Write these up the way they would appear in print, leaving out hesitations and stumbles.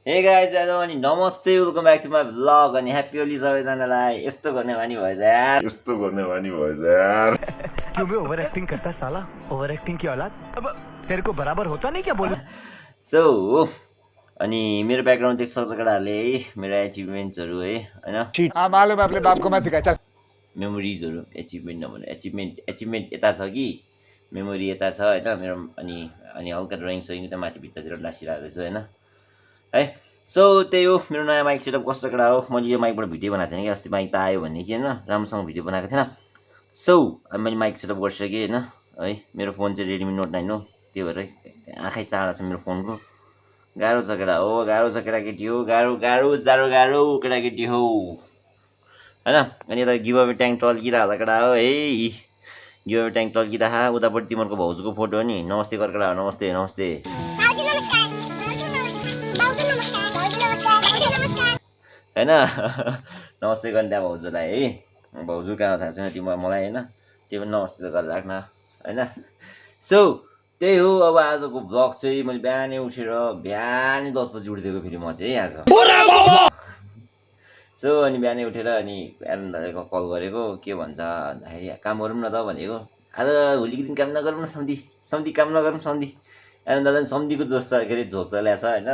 हे गाइज अनि नमस्ते welcome back to my vlog अनि ह्याप्पी होली सबैजनालाई। यस्तो गर्ने बानी भएछ यार, यस्तो गर्ने बानी भएछ यार। क्यों बे ओवर एक्टिंग करता साला, ओभर एक्टिंग की औलाद। अब तेरे को बराबर होता नहीं क्या बोल। सो अनि मेरो ब्याकग्राउन्ड देख्छ केटाहरूले है, मेरो एचिभमेन्ट्सहरू है होइन, मालूम आपले बाप को मत सिकाए चल। मेमोरिजहरू एचिभमेन्ट नभने एचिभमेन्ट यता छ कि मेमोरी यता छ होइन मेरो। अनि हल्का ड्रइङ सोइङ त माथि भित्तातिर लासिरहेको छु होइन है। सो त्यही हो मेरो नयाँ माइक सेटअप कस्तो कडा हो। मैले यो माइकबाट भिडियो बनाएको थिएँ कि अस्ति माइक त आयो भन्ने कि होइन, राम्रोसँग भिडियो बनाएको थिएन। सो अब मैले माइक सेटअप गरिसकेँ होइन है। मेरो फोन चाहिँ रेडमी नोट 9 हो, त्यो भएर आँखै चाडा छ मेरो फोनको। गाह्रो छ केटा हो, गाह्रो छ केटाकेटी हो, गाह्रो केटाकेटी हो होइन। अनि यता गिभ अवे ट्याङ्क टल्किरहेको होला केटा हो है, गिभ अवे ट्याङ्क टल्किँदा उतापट्टि तिमीहरूको भाउजूको फोटो हो नि। नमस्ते गर केटा, नमस्ते नमस्ते होइन। नमस्ते गर्ने त्यहाँ भाउजूलाई है, भाउजू कहाँ थाहा छैन तिम्रो मलाई होइन, त्यो पनि नमस्ते त गरेर राख्न होइन। सो त्यही हो। अब आजको भ्लग चाहिँ मैले बिहानै उठेर 10 बजी उठिदिएको फेरि म चाहिँ आज। सो अनि बिहानै उठेर अनि एरन दादाको कल गरेको, के भन्छ भन्दाखेरि काम गरौँ न त भनेको। आज होलीको दिन काम नगरौँ न, सम्धी काम नगरौँ सम्धी। एरन दादा पनि सम्धीको जोस छ, के अरे झोक चल्याएको छ होइन।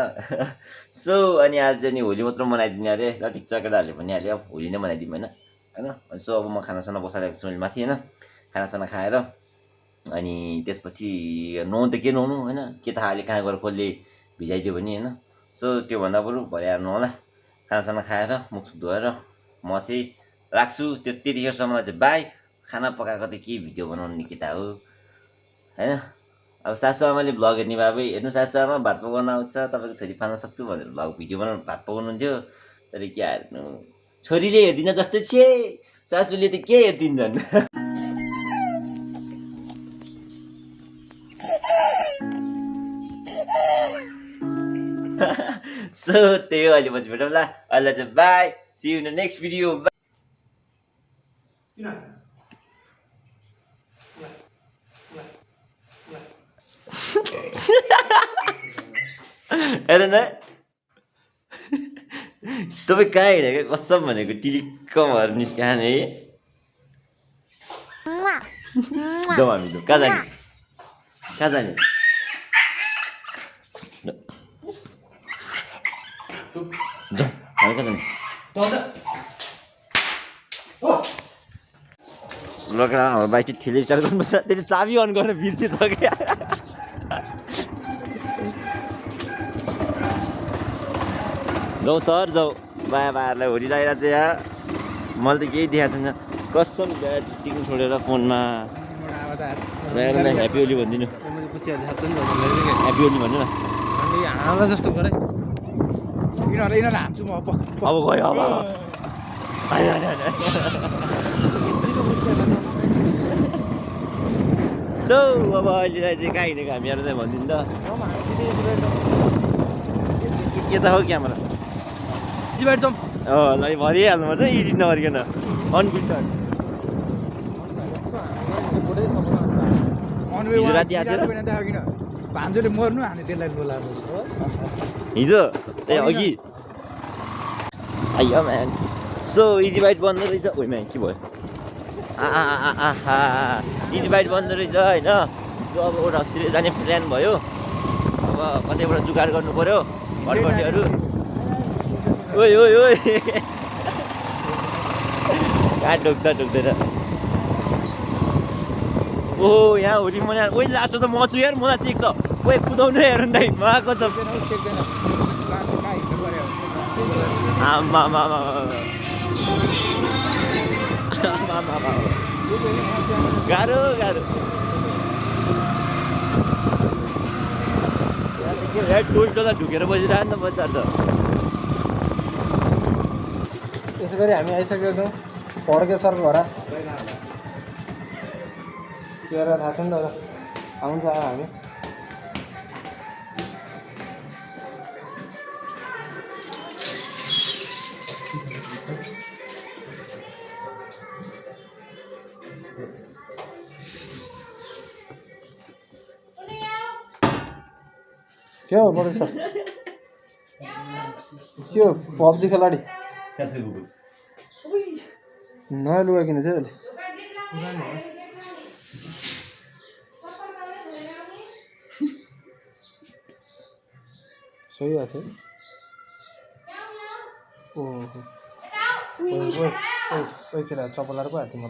सो अनि आज चाहिँ नि होली मात्र मनाइदिने अरे। ल ठिक छ केटाहरूले भनिहाल्यो होली नै मनाइदिउँ होइन। सो अब म खानासाना बसाइरहेको छु मैले माथि होइन। खानासाना खाएर अनि त्यसपछि नुहाउनु त के नुहाउनु होइन, के थाहा अहिले कहाँ गएर कसले भिजाइदियो भने होइन। सो त्योभन्दा बरु भरे हाल्नु होला। खानासाना खाएर मुख धोएर म चाहिँ राख्छु। त्यतिखेरसम्मलाई चाहिँ बाई। खाना पकाएको त के भिडियो बनाउने केटा हो होइन। अब सासु आमाले भ्लग हेर्ने भए हेर्नु, सासु आमा भात पकाउन आउँछ, तपाईँको छोरी पाल्न सक्छु भनेर भ्लग भिडियो बनाउनु भात पकाउनुहुन्थ्यो। तर के हेर्नु, छोरीले हेर्दिन जस्तै छे, सासूले त के हेरिदिन्छन्। सो त्यही हो, अहिले पछि भेटौँ ल। अहिले चाहिँ bye, see you in the next video. हेर न तपाईँ कहाँ हिँडेको, कसम भनेको टिलिक्क भएर निस्काने है। जाउँ हामी त कहाँ जाने, कहाँ जाने। जाउँ हामी कहाँ जाने। लगेर हाम्रो बाइक चाहिँ ठिलै स्टार्ट गर्नुपर्छ। त्यसले चाबी अन गर्न बिर्सेछ क्या। जाउँ सर जाउँ, बाबाहरूलाई होली लगाइरहेको छ यहाँ। मैले त केही देखाएको छैन कसम, टिक्नु छोडेर फोनमा। ह्याप्पी होली भनिदिनु, ह्याप्पी होली भन्नु न। जस्तो गरे यिनीहरूलाई हान्छु म। अब गयो अब सो अब अहिलेलाई चाहिँ कहाँ हिँडेको हामीहरू चाहिँ भनिदिनु त। के त हो क्यामेरा ल भरिहाल्नुपर्छ एडिट नगरिकन अनफिल्टर। हिजो राति आएको थियो भान्जोले मर्नु हाने त्यसलाई बोलाएको हिजो ए अघि आइयो म्यान। सो इजी बाइट बन्द रहेछ। ओइ म्यान के भयो, इजी बाइट बन्द रहेछ होइन। सो अब ओट हाउसतिर जाने प्लान भयो। अब कतैबाट जुगाड गर्नु पऱ्यो घरपट्टिहरू। ओइ ओइ ओइ कहाँ ढोक्दैन। ओहो यहाँ होली मनाएर ओइ लास्ट त म छु यार, मलाई सेक्छ। ओइ कुदाउनु हेर्नु दाइ मगाएको छ। आमा गाह्रो टोल टोला ढुकेर बसिरह नि त बच्चाहरू त। त्यसै गरी हामी आइसकेका छौँ फड्के सर घर। के गरेर थाहा छैन त आउँछ हामी। के हो बडो सर त्यो पब्जी खेलाडी कसको कुकुर नयाँ लुगा किनेछ अहिले सही आएको थियो ओहो ओइ केटा चपलाएर पो आएको थियो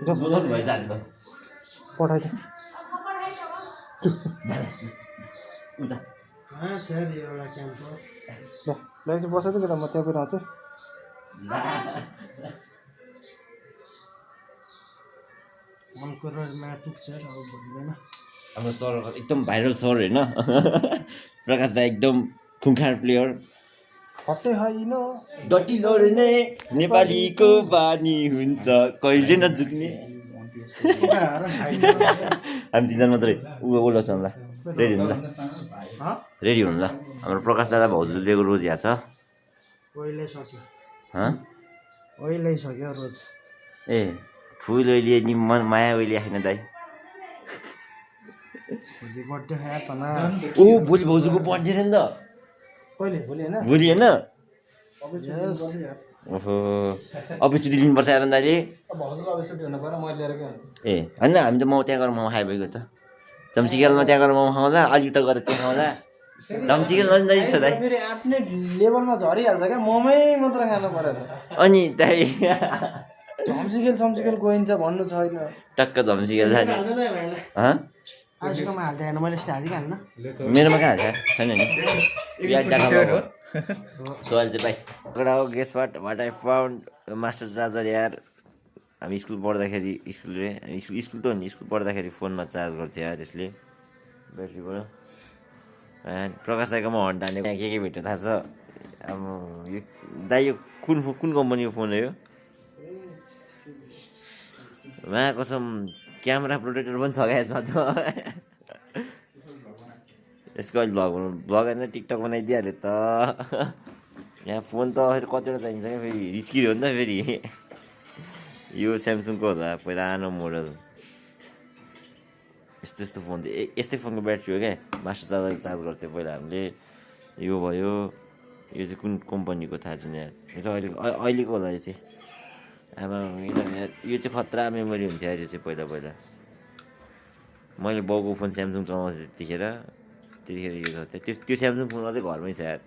म बोलाउनु भएछ हामी त पठाइदियो उता ल एकछिन बसेछ केटा म त्यहाँ गएर आउँछु हाम्रो सर एकदम भाइरल सर होइन प्रकाश दाई एकदम खुङखार प्लेयर हट्टै होइन डटी लड्ने नेपालीको बानी हुन्छ कहिले नझुक्ने हामी तिनजना मात्रै ओलाउँछ ल रेडी हुनु ल रेडी हुनु ल हाम्रो प्रकाश दादा भाउजूले दिएको रोज यहाँ छ रोज ए फुल ओइलिए नि माया ओइलिए होइन दाइ ओ भोलि भाउजूको बर्थडे नि त कहिले भोलि होइन भोलि होइन ओहो अपर्च्युनिटी लिनुपर्छ यार दाइले भाउजूलाई अब छुट्टी हुनु पर्यो मैले लिएर के ए होइन हामी त म त्यहाँ गएर मोमो खाइभएको त चम्चिकेलमा त्यहाँ गएर मोमो खाउँदा अलिक त गएर चाहिँ खाउँदा चम्चिकेल नजिक छ दाइ फेरि आफ्नै लेभलमा झरिहाल्छ क्या मोमै मात्र खानु पर्यो त अनि दाइ झम्सिकेल गइन्छ भन्नु छैन टक्क झम्चिकेल आजकोमा हाल्दैन मैले मेरोमा कहाँ हाल्छ छैन नि सोयल चाहिँ भाइ हो guess what I found master charger यार हामी स्कुल पढ्दाखेरि स्कुल त हो नि स्कुल पढ्दाखेरि फोनमा चार्ज गर्थ्यो यार यसले ब्याट्रीबाट प्रकाश दाइकोमा हन्ट हाल्ने त्यहाँ के भेट्यो थाहा छ अब यो दाइ यो कुन कम्पनीको फोन हो यो मा कसम क्यामेरा प्रोटेक्टर पनि छ क्या यसमा त यसको अहिले भ्लग होइन टिकटक बनाइदिइहाल्यो त यहाँ फोन त फेरि कतिवटा चाहिन्छ क्या फेरि रिस्कियो नि त फेरि यो स्यामसङको होला पुरानो मोडल यस्तो फोन थियो यस्तै फोनको ब्याट्री हो क्या मास्टर चार्जर चार्ज गर्थ्यो पहिला हामीले यो भयो यो चाहिँ कुन कम्पनीको थाहा छैन यहाँ यो त अहिलेको होला यो चाहिँ आमा यो चाहिँ खतरा मेमोरी हुन्थ्यो यो चाहिँ पहिला मैले बाउको फोन स्यामसङ चलाउँथेँ त्यतिखेर यो गर्थेँ त्यो स्यामसङ फोन अझै घरमै छ यार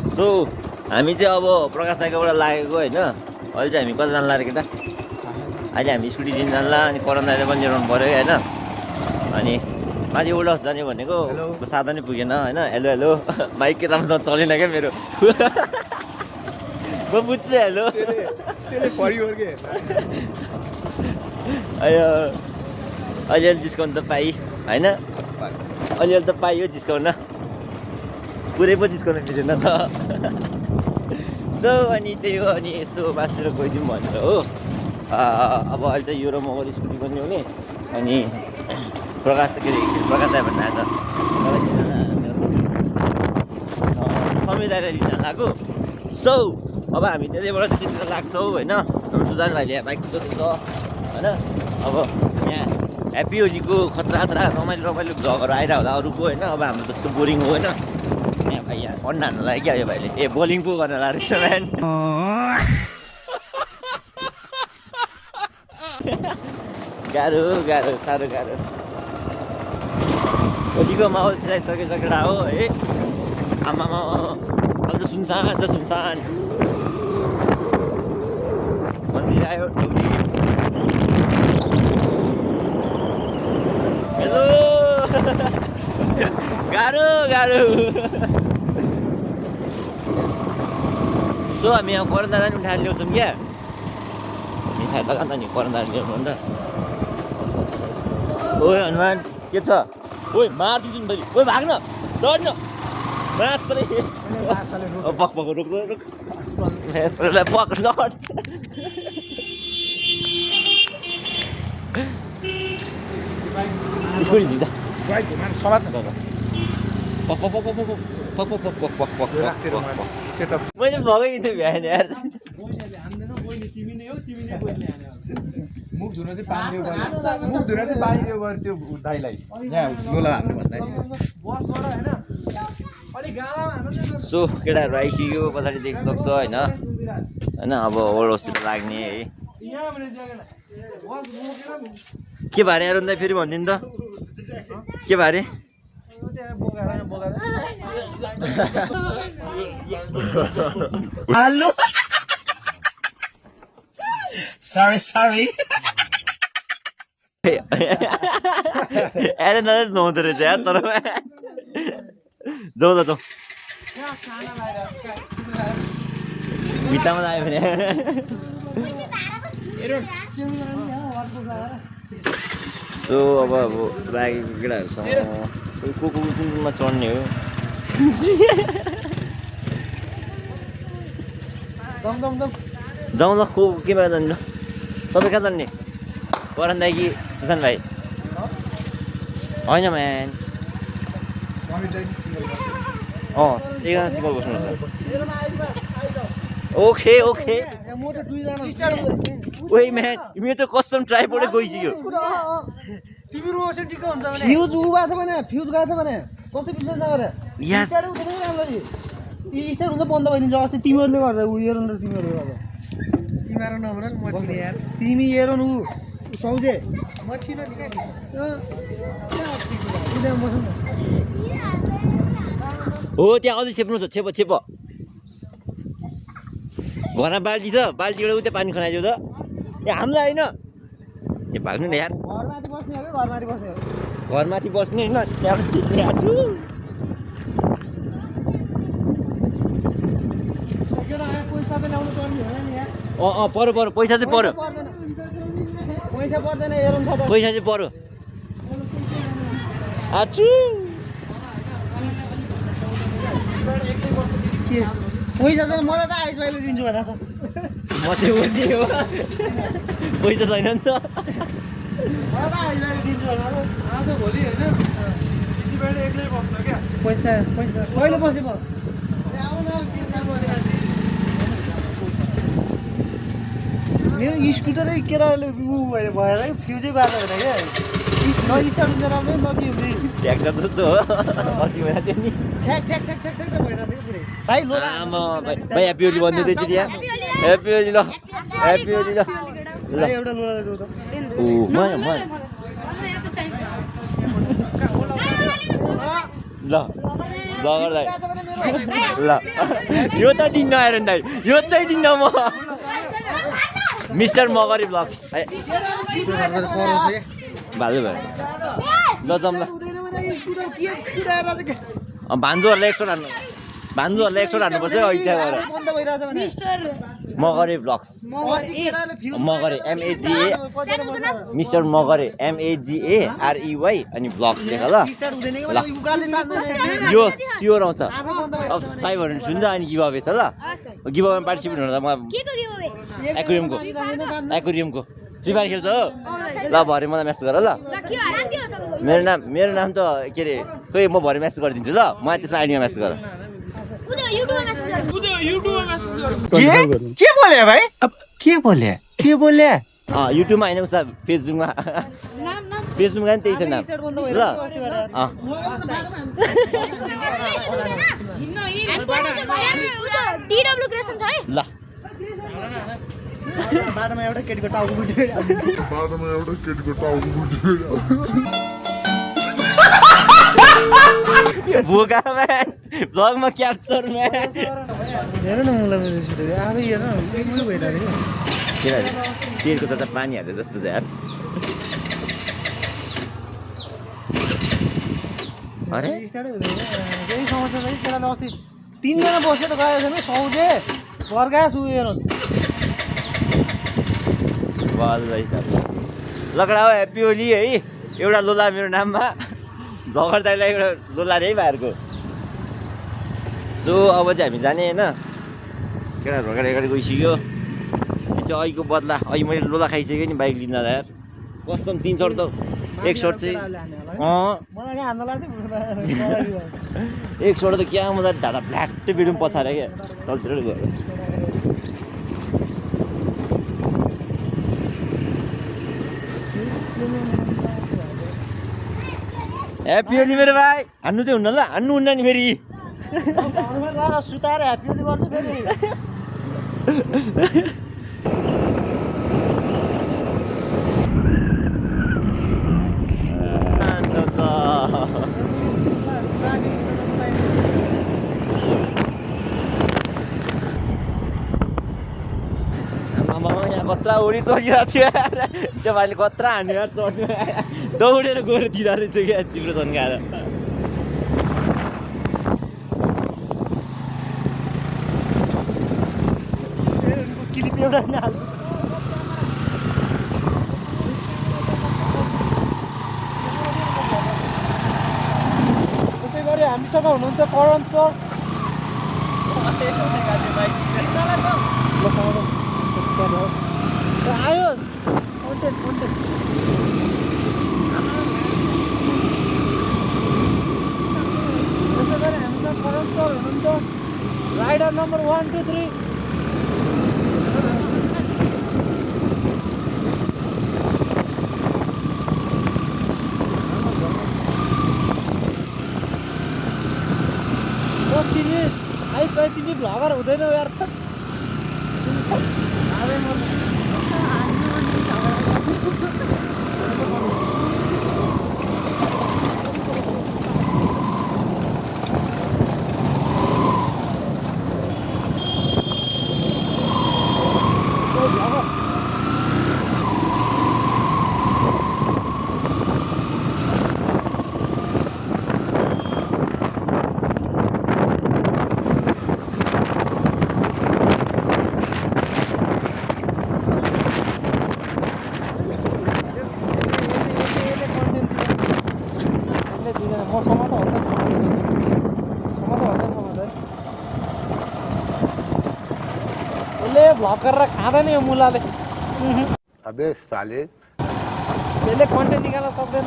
सो हामी चाहिँ अब प्रकाश दाइकोबाट लागेको होइन अहिले चाहिँ हामी कतिजना लाग्यो केटा अहिले हामी स्कुटी दिन जानला अनि करण दाइले पनि लिएर पऱ्यो होइन अनि माथि ओल्ड हाउस जाने भनेको साधनै पुगेन होइन हेलो माइक के राम्रोसँग चलेन क्या मेरो म बुझ्छु हेलो अहिले डिस्काउन्ट त पाइ होइन अलिअलि त पाइयो डिस्काउन्ट पुरै पो डिस्काउन्ट मिलेन त सो अनि त्यही हो अनि यसो बाँचेर गइदिउँ भनेर हो अब अहिले चाहिँ यो र मगर स्कुटी पनि हुने अनि प्रकाश दाइ भन्नु आएको छ समिदाएर लिन लाग्यो सो अब हामी त्यतिबाट त्यतिर लाग्छौँ होइन हाम्रो सुजान भाइले यहाँ बाइक कुदाउँछ होइन अब यहाँ ह्याप्पी होलीको खतरा रमाइलो भ्लगहरू आइरहेको होला अरूको होइन अब हाम्रो जस्तो बोरिङ हो होइन यहाँ भाइ यहाँ अन्डा हान्नु लाग्यो क्या यो भाइले बोलिङ पो गर्न लाग्छ म्यान गाह्रो साह्रो गाह्रो होलीको माहौल छिराइसकेछ केटा हो है आमामा अब त सुनसान मन्दिर आयो टोली हेलो गाह्रो सो हामी यहाँ करण दादा नि उठाएर ल्याउँछौँ क्या सायद लगा नि करण दादा ल्याउनु अन्त ओए हनुमान के छ ओए मार्दिन्छु नि फेरि ओए भाग्न चढ्न मासले पक रुक यसलाई पक लड स्कुटी झिजा बाइक घुमाएर सलाद न मैले भगै थियो बिहान यार मुख धुन चाहिँ पानी दियो गऱ्यो त्यो दाइलाई यहाँ लोला हान्नु भन्दा सो केटाहरू आइसक्यो पछाडि देख्न सक्छ होइन अब ओल्ड हस्पिटल लाग्ने है के भारे आएर अन्त फेरि भनिदिनु त के भारे हेलो सॉरी एले नले जाउँदो रहेछ यार तर जाउँ त जाउँ भित्तामा आयो भने सो अब लागेको केटाहरूसँग को कुनमा चढ्ने हो जाउँ ल को केमा जाने ल तपाईँ कहाँ जाने करन दाइ कि सुशान भाइ होइन म्यान एकजना सिङ्गल बस्नुहुन्छ ओके ओके ओइ म्यान मेरो त कस्टम ट्राइपोडै गइसक्यो तिमी रोसन टिको हुन्छ भने फ्युज उ गएको छ भने फ्युज गएको छ भने कस्तो विश्वास नगरे यस स्टार्ट हुँदैन राम्ररी यी स्टार्ट हुन्छ बन्द भइदिन्छ अस्ति तिमीहरूले गरेर उ एरोन र तिमीहरूले गर्दा तिमीहरू नहुन म थिएँ यार तिमी एरोन उ सौजे म थिइनँ नि क्या हो त्यहाँ अझै छेप्नु छ छेप छेप घरमा बाल्टी छ बाल्टीबाट उतै पानी खनाइदियो त ए हामीलाई होइन ए भाग्नु न यार घरमाथि बस्ने हो कि घरमाथि बस्ने हो घरमाथि बस्ने होइन त्यहाँबाट छिप्ने आएको छु केटा आयो पैसा त ल्याउनु पर्ने होला नि यार पऱ्यो पऱ्यो पैसा चाहिँ पऱ्यो पैसा पर्दैन एरोन छ त पैसा चाहिँ पऱ्यो आछु के पैसा चाहिँ मलाई त आइस भाइले दिन्छु भनेको छ म चाहिँ उठ्ने हो पैसा छैन नि त मलाई त आइस भाइले दिन्छु भनेको आज भोलि होइन तिमीबाट एक्लै बस्छ क्या पैसा पैसा कहिले बसे भयो मेरो स्कुटरै केटाहरूले उ भएर फ्युजै बाँच्यो भने क्या न स्टार्ट हुन्छ राम्रो न के हुने ट्र्याक्टर जस्तो हो कति बेला थियो नि ठ्याक ठ्याक ठ्याक ठ्याक ठ्याक भइरहेको थियो पुरै भाइ लो आमा भाइ ह्याप्पी होली भनिदिँदै छु यहाँ ह्याप्पी होली ल ह्याप्पी होली ल ल एउटा लोडा देऊ त ओ मलाई ल जगर दाइ ल यो त दिन्न आएर नि दाइ यो चाहिँ दिन्न म मिस्टर मगरी ब्लग्स भालु भयो ल जाऊँ ल भान्जुहरूलाई एक्सट्रा हान्नु भान्जुहरूलाई एक्सट्रा हान्नुपर्छ है अहिले त्यहाँ गएर बन्द भइरहेछ भने Magare blogs Magare MAGA mister Magare MAGAREY अनि ब्लग्स लेख ल स्टार्ट हुँदैन कि ल उकाले तान्दैन यो स्योर आउँछ अब 500 हुन्छ अनि गिभ अवे छ ल गिभ अवेमा पार्टिसिपेट हुन त म एक्वेरियमको फ्री फायर खेल्छ हो ल भरे मलाई म्यासेज गर ल मेरो नाम त के अरे खोइ म भरे म्यासेज गरिदिन्छु ल मलाई त्यसमा आइडीमा म्यासेज गर के बोले भाइ के बोले युट्युबमा होइन उता फेसबुकमा फेसबुकमा नि त्यही छ नाम ल ल बाटोमा एउटा केटीको टाउको बुझ्यो भोगा म्यान भ्लगमा क्याप्चर म्यान हेर न मलाई आफै हेर उयो भइरहेको के अरे तेलको चट्टा पानी हाल्दै जस्तो छ यार अरे स्टार्टै हुँदैन केही समस्या छैन केटाले अस्ति 3 जना बसेर गएको छैन सौजे घर गएको छु हेर बल रहेछ लकडा हो ह्याप्पी होली है एउटा लोला मेरो नाममा झगर दाइलाई एउटा लोला रे भाइहरूको सो अब चाहिँ हामी जाने होइन केटाहरू अगाडि गइसक्यो चाहिँ अहिलेको बदला अहिले मैले लोला खाइसकेँ नि बाइक लिँदा यार कसम 3 सर्ट त एक सर्ट चाहिँ मलाई नि हान्न लाग्थ्यो एक सर्ट त क्या मजा ढाडा फ्ल्याक्टै बिडुम पछारे क्या तलतिर गएर ह्याप्पी होली मेरो भाइ हान्नु चाहिँ हुन्न ल हान्नु हुन्न नि फेरि घरमा गएर सुताएर ह्याप्पी बर्थडे गर्छु फेरि यहाँ कत्रा उडी चढिरहेको थियो त्यो भाइले कत्रा हान्यो यार चढ्नु दौडेर गएर दिँदो रहेछ क्या तिम्रो तन्काएर क्लिप एउटा नि हाल्छु त्यसै गरी हामीसँग हुनुहुन्छ करण सर आयो कन्टेन्ट त्यसै गरी हामीसँग करण सर हुनुहुन्छ राइडर नम्बर 1 2 3 तिमी भ्लगर हुँदैनौ यार भ्लग गरेर खाँदैन यो मुलाले अबे साले त्यसले कन्टेन्ट निकाल्न सक्दैन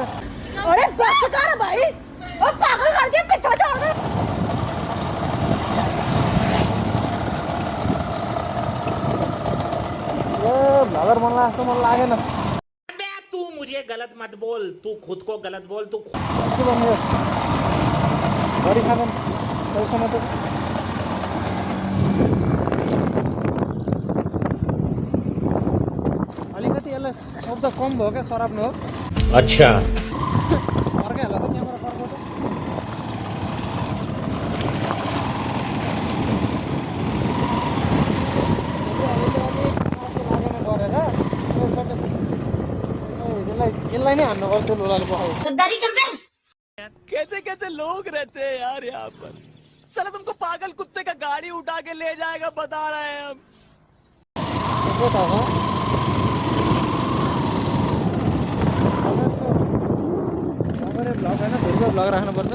अरे बस कर भाई ओ पागल कर दिया पिता छोड़ दे ए भ्लगर बनला जस्तो मन लागेन तू मुझे गलत मत बोल तू खुद को गलत बोल तू के भन्यो गरी खाँदैन पैसामा त अलिकति यसलाई शब्द कम भयो क्या सराप्नु हो अच्छा फर्काइ होला त त्यहाँबाट फर्काउ त यसलाई नै हान्नु पर्थ्यो लोलाले पकायो गद्दारी करते कैसे कैसे लोग रहते हैं यार यहाँ पर साला तुमको पागल कुत्ते का गाड़ी उठा के ले जाएगा बता रहे हैं हम के त हो अरे ब्लग हैन फेरि ब्लग राख्नु पर्छ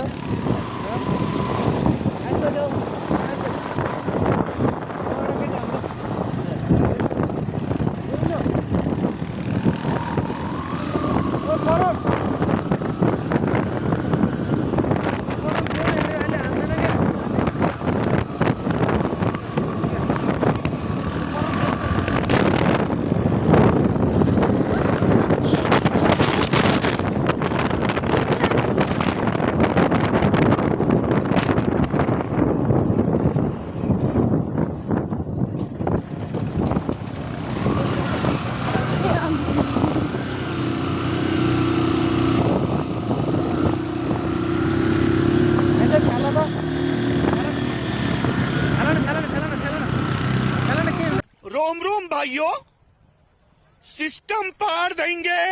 रोम रोम भाइयों सिस्टम पार देंगे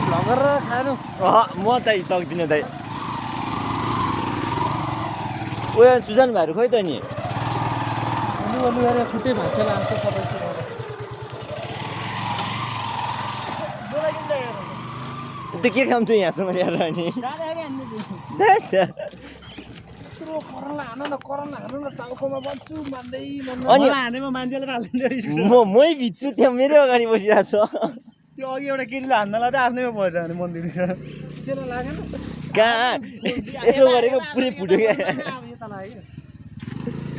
भ्लगर खानु म त सक्दिनँ दाइ उयो सुजन भाइहरू खोइ त नि अलु अलु गरेर खुट्टै भाँच्छ लान्छ सबै त्यो के काम थियो यहाँसम्म ल्याएर अनि अनि हानेमा मान्छेले फाल्दैन मै भिज्छु त्यहाँ मेरो अगाडि बसिरहेको छ त्यो अघि एउटा केटीले हान्न लाग्दा आफ्नैमा परेर भने मन्दिर त्यसलाई लागेन कहाँ यसो गरेको पुरै फुट्यो क्या अब यता लाग्यो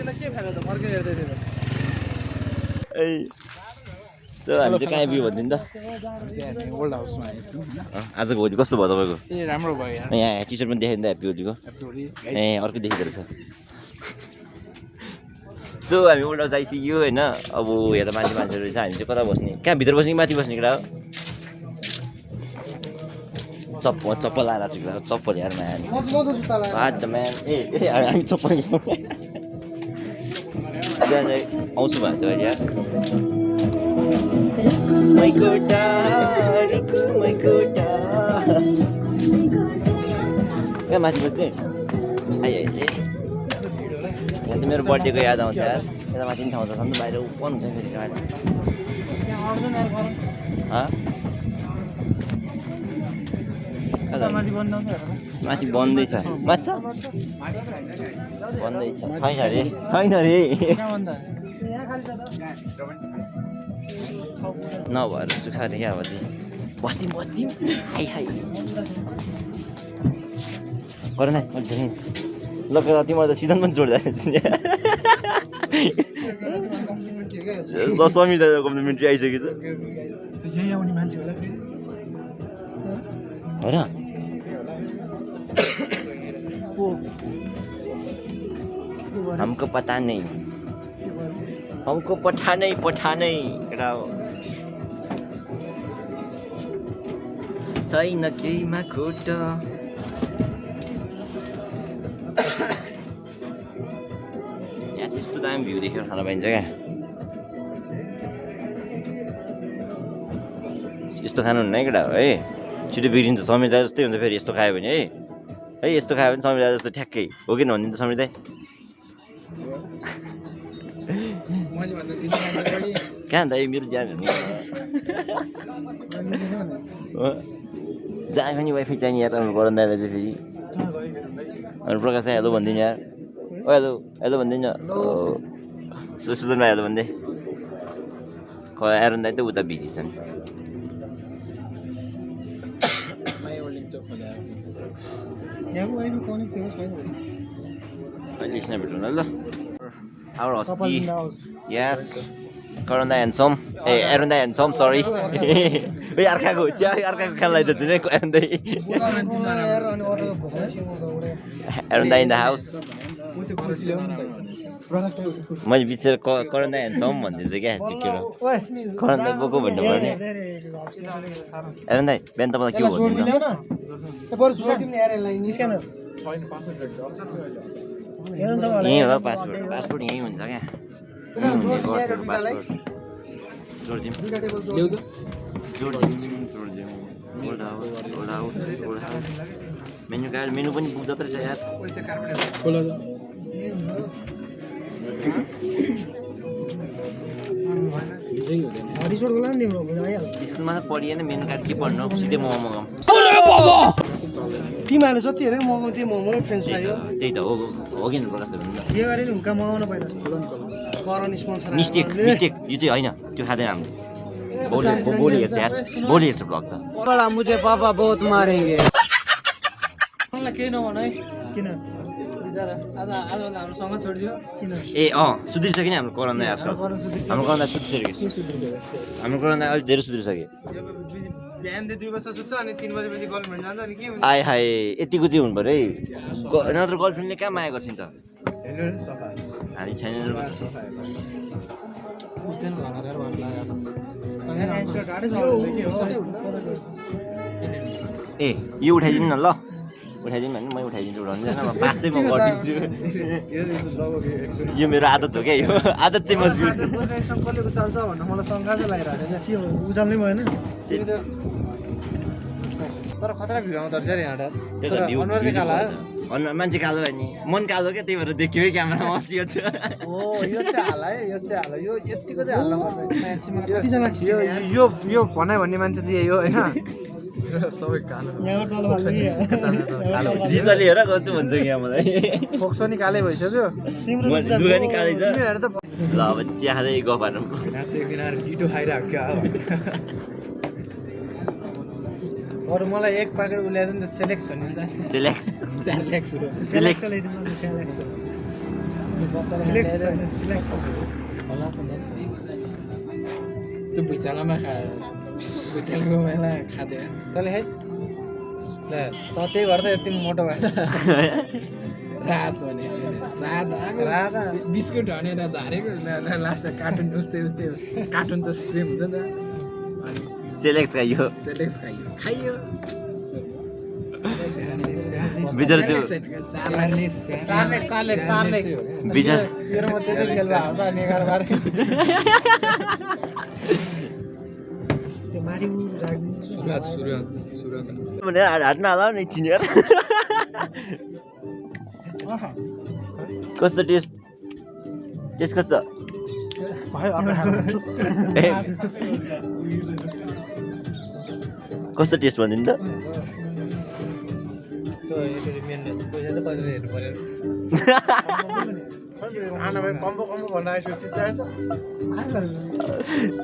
त्यसलाई के फाइदा त फर्केर हेर्दै थियो ए सो हामी चाहिँ कहाँ बिउ भनिदिनु त ओल्ड हाउसमा आएछु होइन आजको भोलि कस्तो भयो तपाईँको ए राम्रो भयो यार यहाँ टी सर्ट पनि देखाइदिनु त ह्याप्पी होलीको ए अर्को देखिँदो रहेछ सो हामी ओल्ड हाउस आइसक्यो होइन अब यहाँ त मान्छेहरू रहेछ हामी चाहिँ कता बस्ने कहाँ भित्र बस्ने कि माथि बस्ने केटा हो चप्पल आएर चाहिँ केटा चप्पल हेर आज म्यान ए हामी चप्पल आउँछु भएको थियो यार कहाँ माथि बस्ने यहाँ त मेरो बर्थडेको याद आउँछ यार यता माथि पनि ठाउँ छ नि त बाहिर ओपन हुन्छ फेरि गाडी माथि बन्दैछ माथि छ बन्दैछ छैन अरे नभएर सुखाएर क्या अब चाहिँ बस्दिम हाई गर न ल तिम्रो त सिजन पनि जोड्दा समिता कम्प्लिमेन्ट्री आइसकेछ हो र हमको पता नहीं हमको पठानै केटा हो छैन केहीमा खोट यहाँ चाहिँ यस्तो दामी भ्यू देखेर खान पाइन्छ क्या यस्तो खानुहुन्न है केटा हो है छिटो बिग्रिन्छ समिता जस्तै हुन्छ फेरि यस्तो खायो भने है यस्तो खायो भने समिता जस्तो ठ्याक्कै हो कि नभनिदिन्छ समिता कहाँ त मेरो ज्यान जहाँ खाने वाइफाई चाहिने यार गरम दाइलाई चाहिँ फेरि अनि प्रकाश दाइ हेलो भनिदिनु यार ओ हेलो भनिदिनु सुजन भाइ हेलो भनिदिए एरन दाइ त उता बिजी छन् अहिले स्न्याप भेट्नु ल Our Oski. Yes. Corona and some. Hey, Aaron and some. Sorry. We are going to can like the Aaron in the house. My picture Corona and someone is again. Corona book over the morning. Aaron, bent up the keyboard. यहीँ होला passport यहीँ हुन्छ क्या menu card menu पनि book जत्रै छ यार स्कुलमा त पढिएन मेन्यु कार्ड के पढ्नु सिधै मोमो मगाउँ तिमीहरूले जति हेरेर मगाउँ त्यो मोमो फ्रेन्च फ्राई हो त्यही त हो कि प्रकाश यो गरे नि हुँका मगाउन पाइन्छ करन स्पोन्सर मिस्टेक यो चाहिँ होइन त्यो खाँदैन हामीले भोलि हेर्छ यार भोलि हेर्छ ब्लग त मुझे पापा बहुत मारेंगे केही नभन है किन आजभन्दा हाम्रो सँग छोडिदियो किन ए सुध्रिसक्यो नि हाम्रो कोरोना आजकल हाम्रो कोरोना सुध्रिसक्यो हाम्रो कोरोना अलिक धेरै सुध्रिसक्यो बिहान 2 बजे सुत्छ अनि 3 बजेपछि गर्लफ्रेन्ड जान्छ अनि के हुन्छ आए हाय यतिको चाहिँ हुनु पर्यो है नत्र गर्लफ्रेन्डले कहाँ माया गर्छन् त हामी छैन ए यो उठाइदिनु न ल उठाइदिनु भने मै उठाइदिन्छु उठाउनु छैन म पासै म गरिदिन्छु यो मेरो आदत हो क्या यो आदत चाहिँ मजबुत कसलेको चल्छ भन्नु मलाई शङ्का चाहिँ लागिरहेको छ के हो उचाल्नै भएन तर खतरा भिड आउँदो रहेछ यहाँ त्यो त भ्यू अनुहार मान्छे कालो भयो नि मन कालो क्या त्यही भएर देखियो है क्यामेरामा अस्ति यो यो चाहिँ हाल है यो चाहिँ हाल यो यतिको चाहिँ हाल्न पर्छ यो भनाइ भन्ने मान्छे चाहिँ यही हो होइन सबै कालो रिजले हेर कस्तो भन्छ क्या मलाई फोक्सो नि कालै भइसक्यो लुगा नि कालै छ ल अब चिया खाँदै गफ हाल्नु एकदिन आएर ढिटो खाइरहेको क्या अरू मलाई एक प्याकेट उल्याइदिनु नि त सेलेक्स भन्यो नि त सिलेक्स सेलेक्स सिलेक्स त्यो भुइँचालोमा भुइँचालोको बेला खाँदै तैँले खाइस् ल त त्यही भएर त यति मोटो भयो रात भने रात बिस्कुट भनेर झारेको लास्टमा कार्टुन उस्तै कार्टुन त सेम हुन्छ नि त सिलेक्स खाइयो सेलेक्स खाइयो बिचरा त्यो बिचरा भनेर हाटमा हाल नि चिनियर कस्तो टेस्ट कस्तो कस्तो टेस्ट भनिदिनु त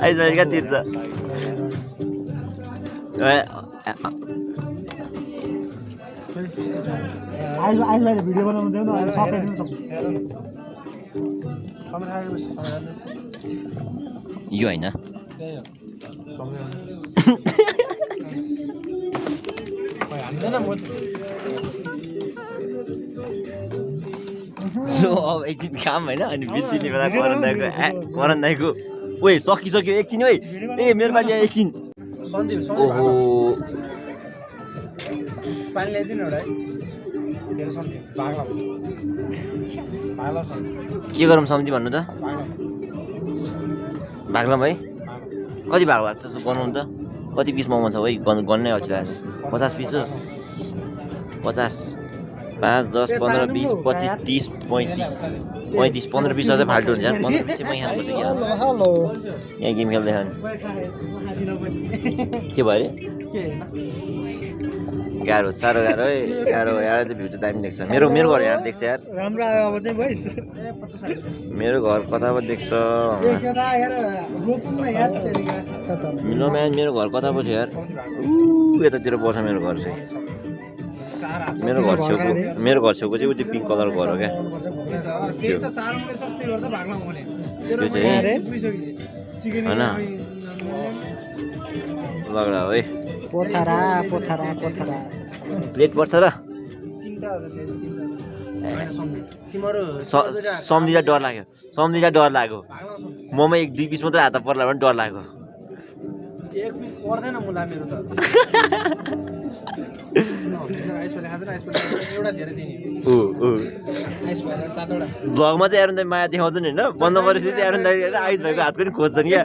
आइज कहाँ तिर्छ भिडियो बनाउनु देऊ न यो होइन सो अब एकछिन काम होइन अनि बित्तिने बेला करन दाइको ओए सकिसक्यो एकछिन ओए ए मेरो पालि एकछिन ओहो पानी ल्याइदिनु एउटा है मेरो के गरौँ सम्झी भन्नु त भाग्लम है कति भाग भएको छ बनाउनु त कति पिस मोमो छ है गर्नै अल्छी लाग्छ 50 पिस हो 50 5 10 15 20 25 30 35 15 पिस अझै फाल्टो हुन्छ यार 15 पिस मै खानुपर्छ क्या यहाँ गेम खेल्दै खानु के भयो अरे गाह्रो साह्रो गाह्रो है गाह्रो यहाँ चाहिँ भ्यू चाहिँ दामी देख्छ मेरो घर यहाँ देख्छ यार राम्रो आयो अब चाहिँ भइस मेरो घर कता पो देख्छ मिलो म्यान मेरो घर कता पो थियो यार यतातिर पर्छ मेरो घर चाहिँ मेरो घर छेउको चाहिँ उति पिङ्क कलर घर हो क्या होइन लगडा है पोथरा प्लेट पर्छ र सम्झिँदा डर लाग्यो मोमो 1-2 पिस मात्रै हात पर्ला भने डर लाग्यो एक पिस पर्दैन मुला मेरो त भ्लगमा चाहिँ एरुन दाइ माया देखाउँदैन होइन बन्द गरेपछि चाहिँ एरुन दाइ आयुष भाइको हात पनि खोज्छन् क्या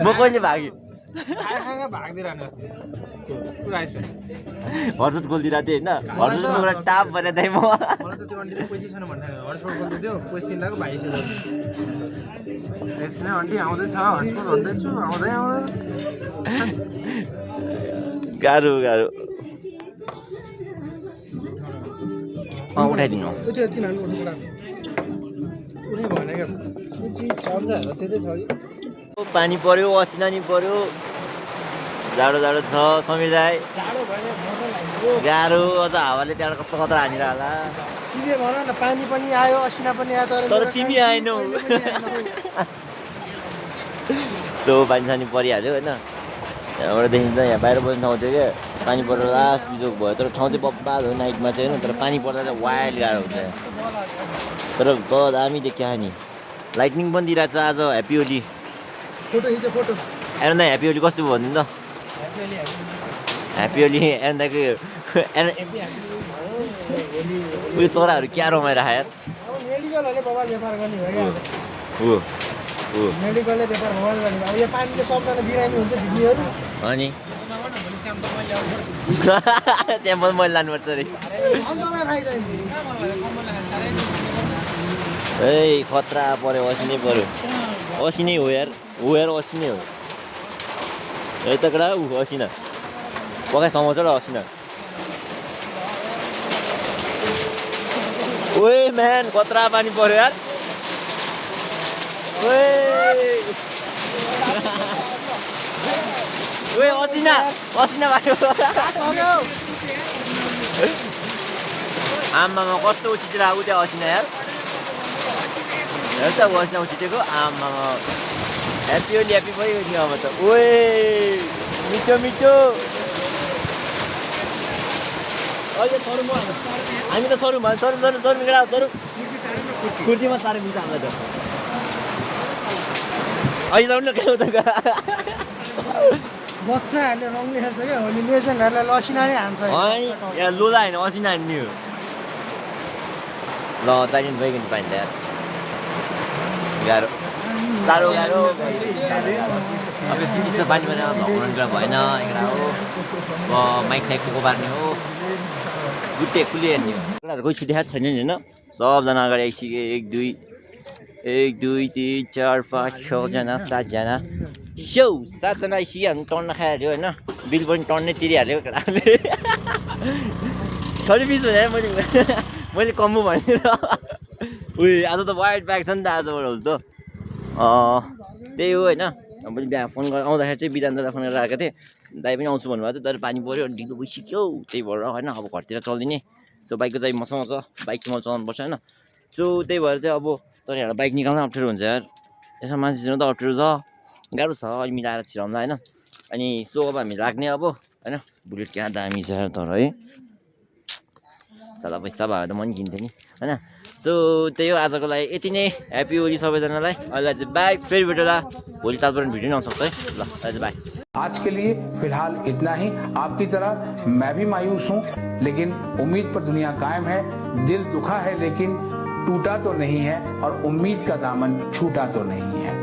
म कहिले भागेँ हर्सुट खोलिदिरहेको थिएँ होइन हर्सुटको एउटा टाप भनेर दाइ म गाह्रो उठाइदिनु पानी पर्यो असिना नि पर्यो जाडो छ समीर दाइ गाह्रो अझ हावाले त्यहाँबाट कस्तो खतरा हानेर होला पानी पनि आयो असिना पनि आयो तर तिमी आएनौ सो पानी सानी परिहाल्यो होइन यहाँबाट देखिन्छ यहाँ बाहिर बस्ने ठाउँ थियो क्या पानी परेर लास्ट बिजोग भयो तर ठाउँ चाहिँ बब्बाद हो नाइटमा चाहिँ होइन तर पानी पर्दा चाहिँ वाइल्ड गाह्रो हुन्छ तर दामी देखियो नि लाइटनिङ पनि दिइरहेको छ आज ह्याप्पी होली एरन दाइ ह्याप्पी होली कस्तो भयो भनिदिनु त ह्याप्पी होली एरन दाइको उयो चराहरू क्या रमाइरहेको यार अनि स्याम्पल मैले लानुपर्छ अरे ए खतरा पऱ्यो असिनै पऱ्यो असिनै हो यार असिनै हो यता कडा असिना पकाइ समाउँछ र असिना ओए म्यान खतरा पानी पऱ्यो यार ओए ओए असिना बाटो आमामा कस्तो उछिटेर आएको त्यहाँ असिना यार हेर्छ असिना उछिटेको आमामा ह्याप्पी होली ह्याप्पी भयो नि अब त ओए मिठो मिठो अहिले सरू म हामी त सरू भयो सरू केटा सरू कुर्तीमा साह्रै मिल्छ हामीलाई त अहिले त उनीहरू के हो त बच्चाहरूले रङ लेखेको छ क्या होली लेजेन्डहरूलाई लसिना नै हान्छ यहाँ लोला होइन असिना हान्ने हो ल चाहिने भइकन पाइन्छ यार गाह्रो साह्रो गाह्रो अब यस्तो चिसो पानी भएन भगवान् भएन एउटा हो अब माइक साइक को पार्ने हो गुट्टे खुले हेर्ने हो केटाहरू कोही छुट्याएको छैन नि होइन सबजना अगाडि आइसक्यो 1 2 3 4 5 6जना 7जना 7जना आइसक्यो हामी टर्न खाइहाल्यो होइन बिल पनि टर्नै तिरिहाल्यो केटाहरूले 30 भने मैले कम्बो भनेर उयो आज त वाइट ब्याग छ नि त आजबाट हुन्छ त त्यही हो होइन मैले बिहा फोन गरेर आउँदाखेरि चाहिँ बिदान दादा फोन गरेर आएको थिएँ दाइ पनि आउँछु भन्नुभएको थियो तर पानी पऱ्यो ढिलो भइसक्यो त्यही भएर होइन अब घरतिर चल्दिने सो बाइकको चाहिँ मसँग छ बाइक चाहिँ मलाई चलाउनुपर्छ होइन सो त्यही भएर चाहिँ अब तपाईँहरूलाई बाइक निकाल्न अप्ठ्यारो हुन्छ यार यसमा मान्छे छिर्नु त अप्ठ्यारो छ गाह्रो छ अहिले मिलाएर छिराउँदा होइन अनि सो अब हामी लाग्ने अब होइन बुलेट क्या दामी छ तर है साला पैसा भयो त म पनि किन्थेँ नि होइन सो त्यही हो आजको लागि यति नै ह्याप्पी होली सबैजनालाई अहिले चाहिँ बाई फेरि भेटेर भोलि तालबाट भिडियो आउन सक्छ है ल अहिले चाहिँ बाई आज के लिए फिलहाल इतना ही। आपकी तरह मैं भी मायूस हूँ, लेकिन उम्मीद पर दुनिया कायम है। दिल दुखा है लेकिन टूटा तो नहीं है और उम्मीद का दामन छूटा तो नहीं है।